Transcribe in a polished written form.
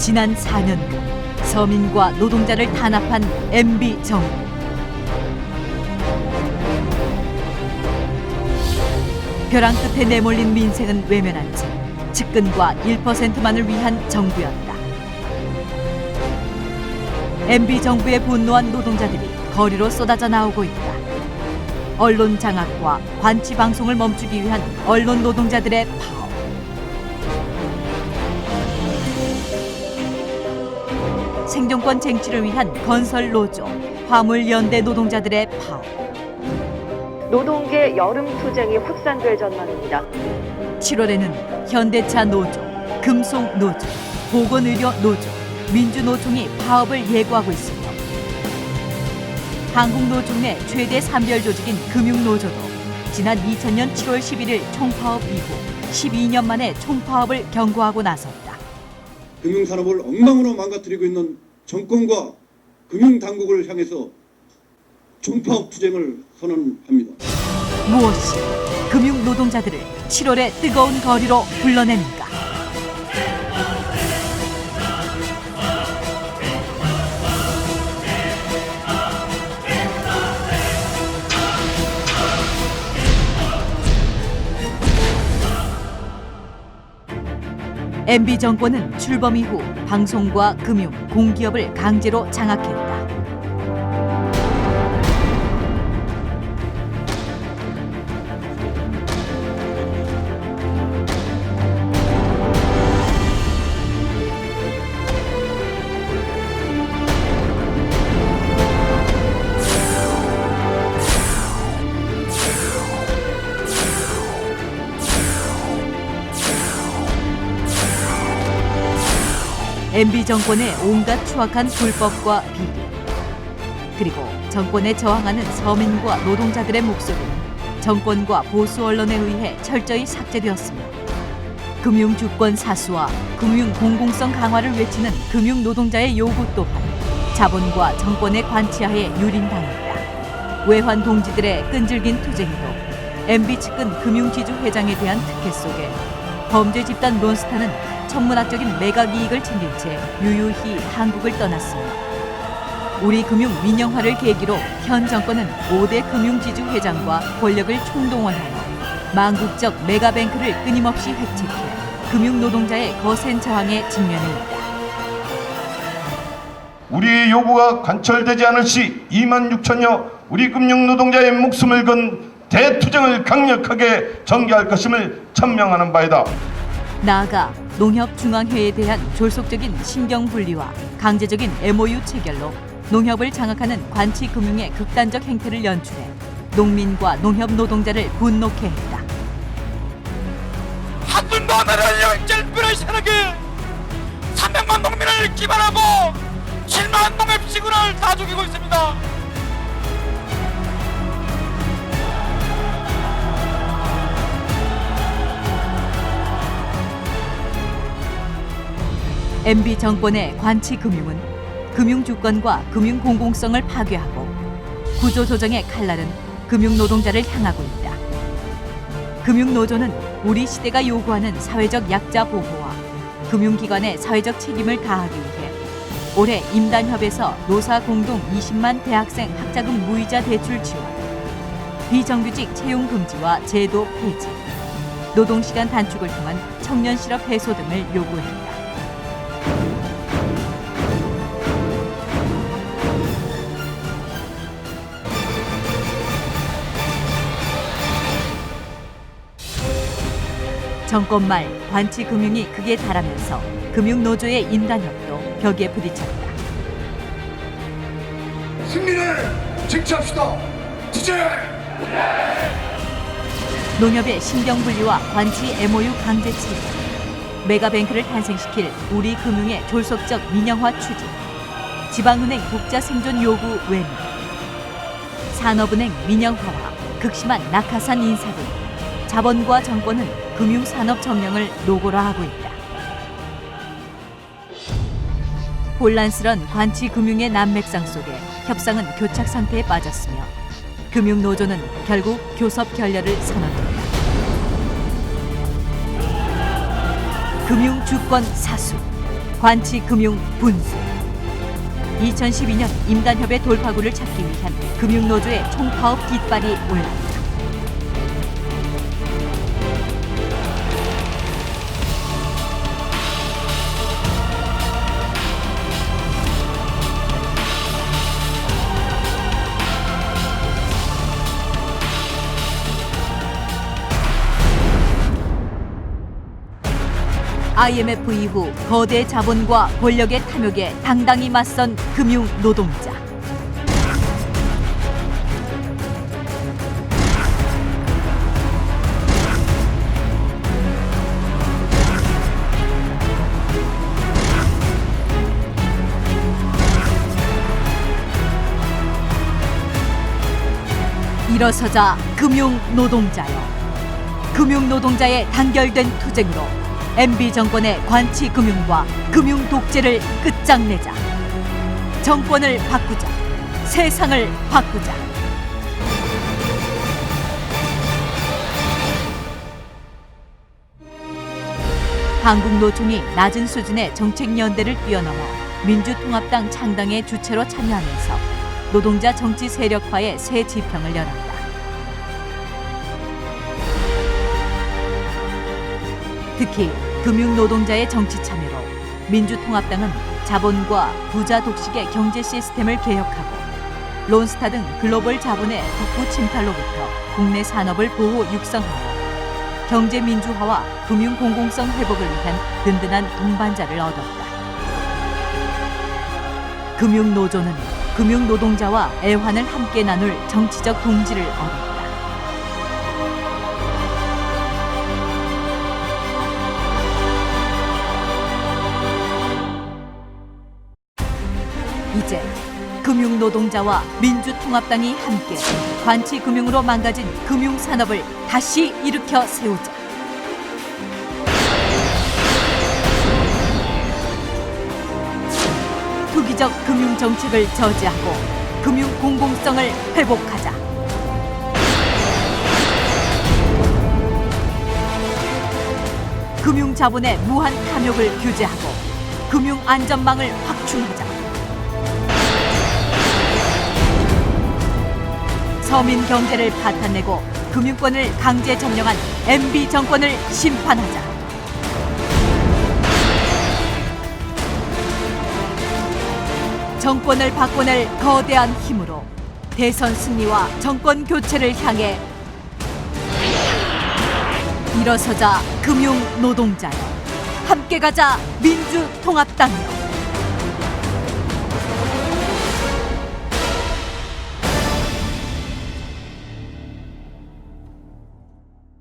지난 4년 서민과 노동자를 탄압한 MB 정부. 벼랑 끝에 내몰린 민생은 외면한 채 측근과 1%만을 위한 정부였다. MB 정부에 분노한 노동자들이 거리로 쏟아져 나오고 있다. 언론 장악과 관치 방송을 멈추기 위한 언론 노동자들의 파업. 생존권 쟁취를 위한 건설 노조, 화물연대 노동자들의 파업. 노동계 여름 투쟁이 확산될 전망입니다. 7월에는 현대차 노조, 금속 노조, 보건의료 노조, 민주노총이 파업을 예고하고 있으며 한국노총 내 최대 산별 조직인 금융노조도 지난 2000년 7월 11일 총파업 이후 12년 만에 총파업을 경고하고 나섰다. 금융산업을 엉망으로 망가뜨리고 있는 정권과 금융당국을 향해서 총파업 투쟁을 선언합니다. 무엇이 금융노동자들을 7월의 뜨거운 거리로 불러냅니까? MB 정권은 출범 이후 방송과 금융, 공기업을 강제로 장악했다. MB 정권의 온갖 추악한 불법과 비리, 그리고 정권에 저항하는 서민과 노동자들의 목소리는 정권과 보수 언론에 의해 철저히 삭제되었으며 금융주권 사수와 금융 공공성 강화를 외치는 금융노동자의 요구 또한 자본과 정권의 관치하에 유린당했다. 외환 동지들의 끈질긴 투쟁에도 MB 측근 금융지주 회장에 대한 특혜 속에 범죄 집단 론스타는 천문학적인 매각 이익을 챙긴 채 유유히 한국을 떠났습니다. 우리 금융 민영화를 계기로 현 정권은 5대 금융지주 회장과 권력을 총동원하여 망국적 메가뱅크를 끊임없이 획책해 금융노동자의 거센 저항에 직면해 있다. 우리의 요구가 관철되지 않을 시 2만 6천여 우리 금융노동자의 목숨을 건 대투쟁을 강력하게 전개할 것임을 천명하는 바이다. 나아가 농협중앙회에 대한 졸속적인 신경분리와 강제적인 MOU 체결로 농협을 장악하는 관치금융의 극단적 행태를 연출해 농민과 농협 노동자를 분노케 했다. 한분도 나라를 젤프를 세력이 300만 농민을 기반하고 7만 농협 직원을 다 죽이고 있습니다. MB 정권의 관치금융은 금융주권과 금융공공성을 파괴하고 구조조정의 칼날은 금융노동자를 향하고 있다. 금융노조는 우리 시대가 요구하는 사회적 약자 보호와 금융기관의 사회적 책임을 다하기 위해 올해 임단협에서 노사 공동 20만 대학생 학자금 무이자 대출 지원, 비정규직 채용 금지와 제도 폐지, 노동시간 단축을 통한 청년 실업 해소 등을 요구했다. 정권 말 관치금융이 극에 달하면서 금융노조의 임단협도 벽에 부딪혔다. 승리를 쟁취합시다. 투쟁! 농협의 신경분리와 관치 MOU 강제 체결, 메가뱅크를 탄생시킬 우리 금융의 졸속적 민영화 추진, 지방은행 독자 생존 요구 외면, 산업은행 민영화와 극심한 낙하산 인사 등 자본과 정권은 금융산업 점령을 노골화하고 있다. 혼란스런 관치금융의 난맥상 속에 협상은 교착 상태에 빠졌으며 금융노조는 결국 교섭 결렬을 선언했다. 금융주권 사수, 관치금융 분수. 2012년 임단협의 돌파구를 찾기 위한 금융노조의 총파업 깃발이 올랐다. IMF 이후 거대 자본과 권력의 탐욕에 당당히 맞선 금융 노동자. 일어서자 금융 노동자여. 금융 노동자의 단결된 투쟁으로 MB 정권의 관치 금융과 금융 독재를 끝장내자. 정권을 바꾸자. 세상을 바꾸자. 한국노총이 낮은 수준의 정책 연대를 뛰어넘어 민주통합당 창당의 주체로 참여하면서 노동자 정치 세력화의 새 지평을 열었다. 특히 금융노동자의 정치 참여로 민주통합당은 자본과 부자 독식의 경제 시스템을 개혁하고 론스타 등 글로벌 자본의 북부 침탈로부터 국내 산업을 보호 육성하고 경제 민주화와 금융 공공성 회복을 위한 든든한 동반자를 얻었다. 금융노조는 금융노동자와 애환을 함께 나눌 정치적 동지를 얻었다. 이제 금융노동자와 민주통합당이 함께 관치금융으로 망가진 금융산업을 다시 일으켜 세우자. 투기적 금융정책을 저지하고 금융 공공성을 회복하자. 금융자본의 무한 탐욕을 규제하고 금융안전망을 확충하자. 서민 경제를 파탄내고 금융권을 강제 점령한 MB 정권을 심판하자. 정권을 바꿔낼 거대한 힘으로 대선 승리와 정권 교체를 향해 일어서자 금융 노동자여. 함께 가자 민주통합당여.